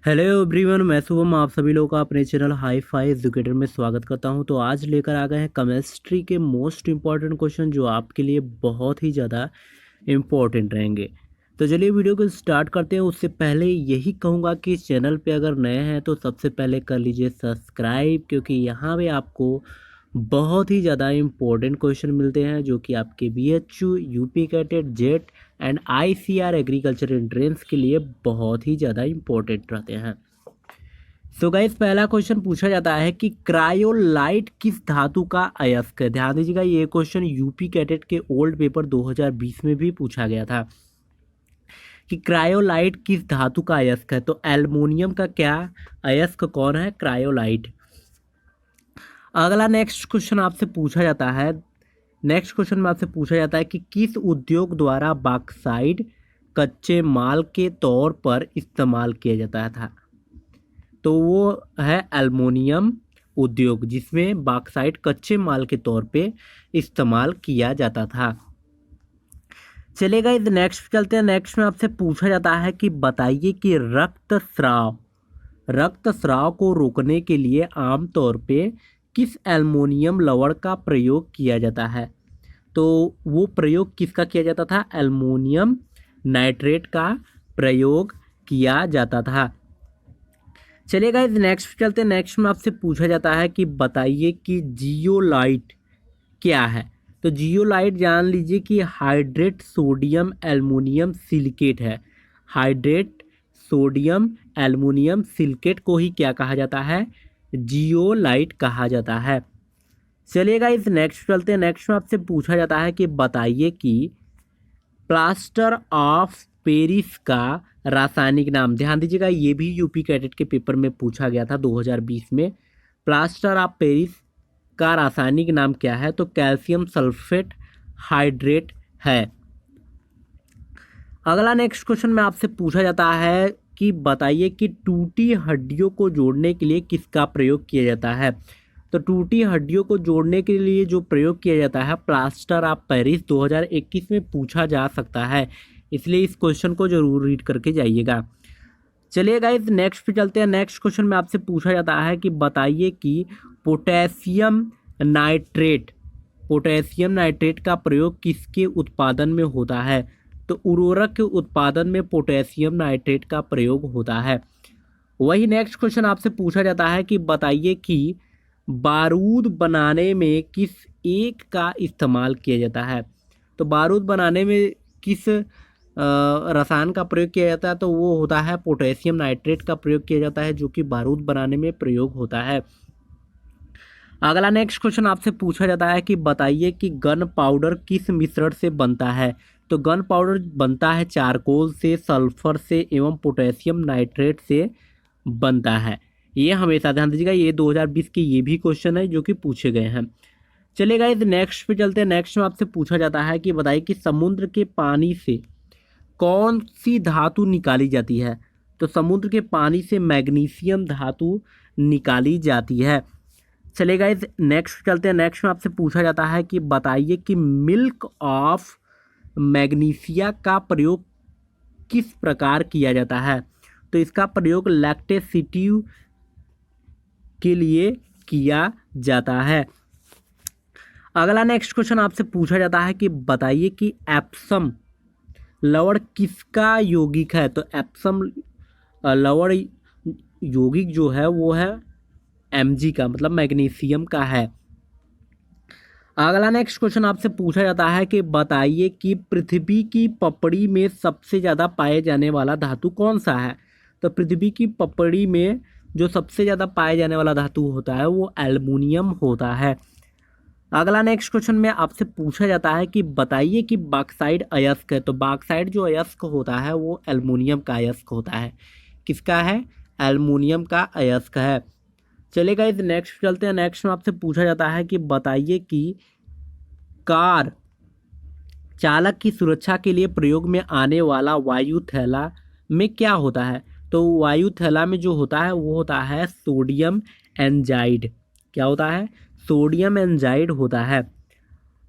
Hello everyone, मैं शुभम आप सभी लोगों का अपने चैनल हाई फाई एजुकेटर में स्वागत करता हूं। तो आज लेकर आ गए हैं केमिस्ट्री के मोस्ट इम्पॉर्टेंट क्वेश्चन जो आपके लिए बहुत ही ज़्यादा इम्पोर्टेंट रहेंगे। तो चलिए वीडियो को स्टार्ट करते हैं। उससे पहले यही कहूँगा कि चैनल पे अगर नए हैं तो सबसे पहले कर लीजिए सब्सक्राइब, क्योंकि यहाँ पे आपको बहुत ही ज़्यादा इम्पोर्टेंट क्वेश्चन मिलते हैं जो कि आपके BHU, UP CATET, jet and ICR agriculture entrance के लिए बहुत ही ज़्यादा इम्पोर्टेंट रहते हैं। सो गाइस, पहला क्वेश्चन पूछा जाता है कि क्रायोलाइट किस धातु का अयस्क है। ध्यान दीजिएगा, ये क्वेश्चन यूपी कैटेट के ओल्ड पेपर 2020 में भी पूछा गया था कि क्रायोलाइट किस धातु का अयस्क है। तो एल्युमिनियम का क्या अयस्क कौन है? क्रायोलाइट। अगला नेक्स्ट क्वेश्चन आपसे पूछा जाता है, नेक्स्ट क्वेश्चन में आपसे पूछा जाता है कि किस उद्योग द्वारा बॉक्साइट कच्चे माल के तौर पर इस्तेमाल किया जाता था। तो वो है एल्युमिनियम उद्योग, जिसमें बॉक्साइट कच्चे माल के तौर पे इस्तेमाल किया जाता था। चलेगा, इस नेक्स्ट चलते हैं। नेक्स्ट में आपसे पूछा जाता है कि बताइए कि रक्तस्राव को रोकने के लिए आमतौर पे किस एल्युमिनियम लवण का प्रयोग किया जाता है। तो वो प्रयोग किसका किया जाता था? एल्युमिनियम नाइट्रेट का प्रयोग किया जाता था। चलिएगा, इस नेक्स्ट चलते हैं। नेक्स्ट में आपसे पूछा जाता है कि बताइए कि जियोलाइट क्या है। तो जियोलाइट जान लीजिए कि हाइड्रेट सोडियम एल्युमिनियम सिलिकेट है। हाइड्रेट सोडियम एल्युमिनियम सिलिकेट को ही क्या कहा जाता है? जियोलाइट कहा जाता है। चलिएगा, इस नेक्स्ट चलते हैं। नेक्स्ट में आपसे पूछा जाता है कि बताइए कि प्लास्टर ऑफ पेरिस का रासायनिक नाम। ध्यान दीजिएगा, ये भी यूपी कैडेट के पेपर में पूछा गया था 2020 में। प्लास्टर ऑफ पेरिस का रासायनिक नाम क्या है? तो कैल्शियम सल्फेट हाइड्रेट है। अगला नेक्स्ट क्वेश्चन में आपसे पूछा जाता है कि बताइए कि टूटी हड्डियों को जोड़ने के लिए किसका प्रयोग किया जाता है। तो टूटी हड्डियों को जोड़ने के लिए जो प्रयोग किया जाता है प्लास्टर ऑफ पेरिस 2021 में पूछा जा सकता है, इसलिए इस क्वेश्चन को जरूर रीड करके जाइएगा। चलिए गाइस, नेक्स्ट पे चलते हैं। नेक्स्ट क्वेश्चन में आपसे पूछा जाता है कि बताइए कि पोटेशियम नाइट्रेट पोटेशियम नाइट्रेट का प्रयोग किसके उत्पादन में होता है। तो उर्वरक के उत्पादन में पोटेशियम नाइट्रेट का प्रयोग होता है। वही नेक्स्ट क्वेश्चन आपसे पूछा जाता है कि बताइए कि बारूद बनाने में किस एक का इस्तेमाल किया जाता है। तो बारूद बनाने में किस रसायन का प्रयोग किया जाता है? तो वो होता है पोटेशियम नाइट्रेट का प्रयोग किया जाता है, जो कि बारूद बनाने में प्रयोग होता है। अगला नेक्स्ट क्वेश्चन आपसे पूछा जाता है कि बताइए कि गन पाउडर किस मिश्रण से बनता है। तो गन पाउडर बनता है चारकोल से, सल्फर से एवं पोटेशियम नाइट्रेट से बनता है। ये हमेशा ध्यान दीजिएगा, ये 2020 के ये भी क्वेश्चन है जो कि पूछे गए हैं। चलिएगा, इस नेक्स्ट पे चलते हैं। नेक्स्ट में आपसे पूछा जाता है कि बताइए कि समुद्र के पानी से कौन सी धातु निकाली जाती है। तो समुद्र के पानी से मैग्नीशियम धातु निकाली जाती है। चलेगा, इस नेक्स्ट चलते हैं। नेक्स्ट में आपसे पूछा जाता है कि बताइए कि मिल्क ऑफ मैग्नीशिया का प्रयोग किस प्रकार किया जाता है। तो इसका प्रयोग लैक्टेसिटिव के लिए किया जाता है। अगला नेक्स्ट क्वेश्चन आपसे पूछा जाता है कि बताइए कि एप्सम लवण किसका यौगिक है। तो एप्सम लवण यौगिक जो है वो है Mg का, मतलब मैग्नीशियम का है। अगला नेक्स्ट क्वेश्चन आपसे पूछा जाता है कि बताइए कि पृथ्वी की पपड़ी में सबसे ज़्यादा पाए जाने वाला धातु कौन सा है। तो पृथ्वी की पपड़ी में जो सबसे ज़्यादा पाए जाने वाला धातु होता है वो एल्युमिनियम होता है। अगला नेक्स्ट क्वेश्चन में आपसे पूछा जाता है कि बताइए कि बॉक्साइट अयस्क है। तो बॉक्साइट जो अयस्क होता है वो एल्युमिनियम का अयस्क होता है। किसका है? एल्युमिनियम का अयस्क है। चलेगा, इस नेक्स्ट चलते हैं। नेक्स्ट में आपसे पूछा जाता है कि बताइए कि कार चालक की सुरक्षा के लिए प्रयोग में आने वाला वायु थैला में क्या होता है। तो वायु थैला में जो होता है वो होता है सोडियम एंजाइड। क्या होता है? सोडियम एंजाइड होता है।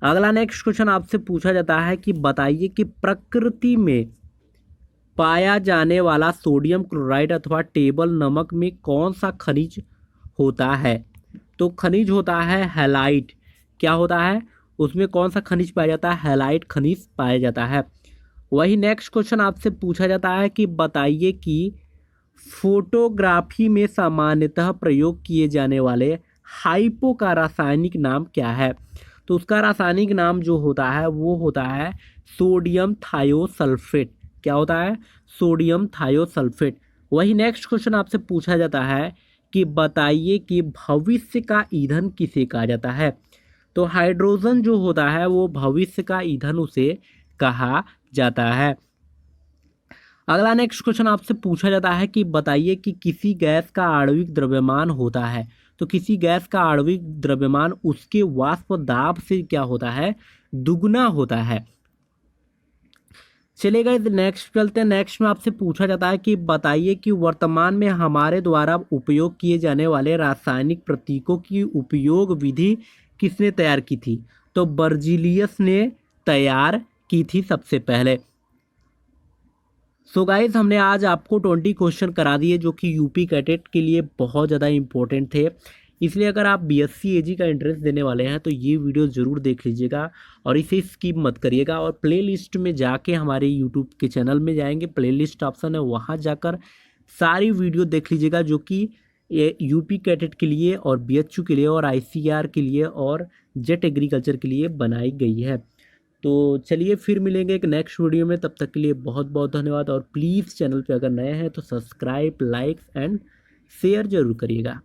अगला नेक्स्ट क्वेश्चन आपसे पूछा जाता है कि बताइए कि पाया जाने वाला सोडियम क्लोराइड अथवा टेबल नमक में कौन सा खनिज होता है? तो खनिज होता है हैलाइट। क्या होता है उसमें, कौन सा खनिज पाया जाता है? हैलाइट खनिज पाया जाता है। वही नेक्स्ट क्वेश्चन आपसे पूछा जाता है कि बताइए कि फोटोग्राफी में सामान्यतः प्रयोग किए जाने वाले हाइपो का रासायनिक नाम क्या है? तो उसका रासायनिक नाम जो होता है वो होता है सोडियम थायोसल्फेट। क्या होता है? Sodium thiosulphate. वही नेक्स्ट क्वेश्चन आपसे पूछा जाता है कि बताइए कि भविष्य का ईंधन किसे कहा जाता है? तो हाइड्रोजन जो होता है वो भविष्य का ईंधन उसे कहा जाता है। अगला नेक्स्ट क्वेश्चन आपसे पूछा जाता है कि बताइए कि किसी गैस का आणविक द्रव्यमान होता है। तो किसी गैस का आणविक द्रव्यमान उसके वाष्प दाब से क्या होता है? दुगना होता है। चलेगा, नेक्स्ट चलते हैं। नेक्स्ट में आपसे पूछा जाता है कि बताइए कि वर्तमान में हमारे द्वारा उपयोग किए जाने वाले रासायनिक प्रतीकों की उपयोग विधि किसने तैयार की थी? तो बर्जीलियस ने तैयार की थी सबसे पहले। सो गाइस, हमने आज आपको 20 क्वेश्चन करा दिए जो कि यूपी कैडेट के लिए बहुत ज़्यादा इंपॉर्टेंट थे। इसलिए अगर आप बीएससी एजी का इंटरेस्ट देने वाले हैं तो ये वीडियो ज़रूर देख लीजिएगा और इसे स्किप मत करिएगा। और प्लेलिस्ट में जाके हमारे यूट्यूब के चैनल में जाएंगे, प्लेलिस्ट ऑप्शन है, वहाँ जाकर सारी वीडियो देख लीजिएगा जो कि ये यूपी कैडेट के लिए और बीएचयू के लिए और आईसीआर के लिए और जेट एग्रीकल्चर के लिए बनाई गई है। तो चलिए फिर मिलेंगे एक नेक्स्ट वीडियो में, तब तक के लिए बहुत बहुत धन्यवाद। और प्लीज़ चैनल पे अगर नए हैं तो सब्सक्राइब, लाइक एंड शेयर जरूर करिएगा।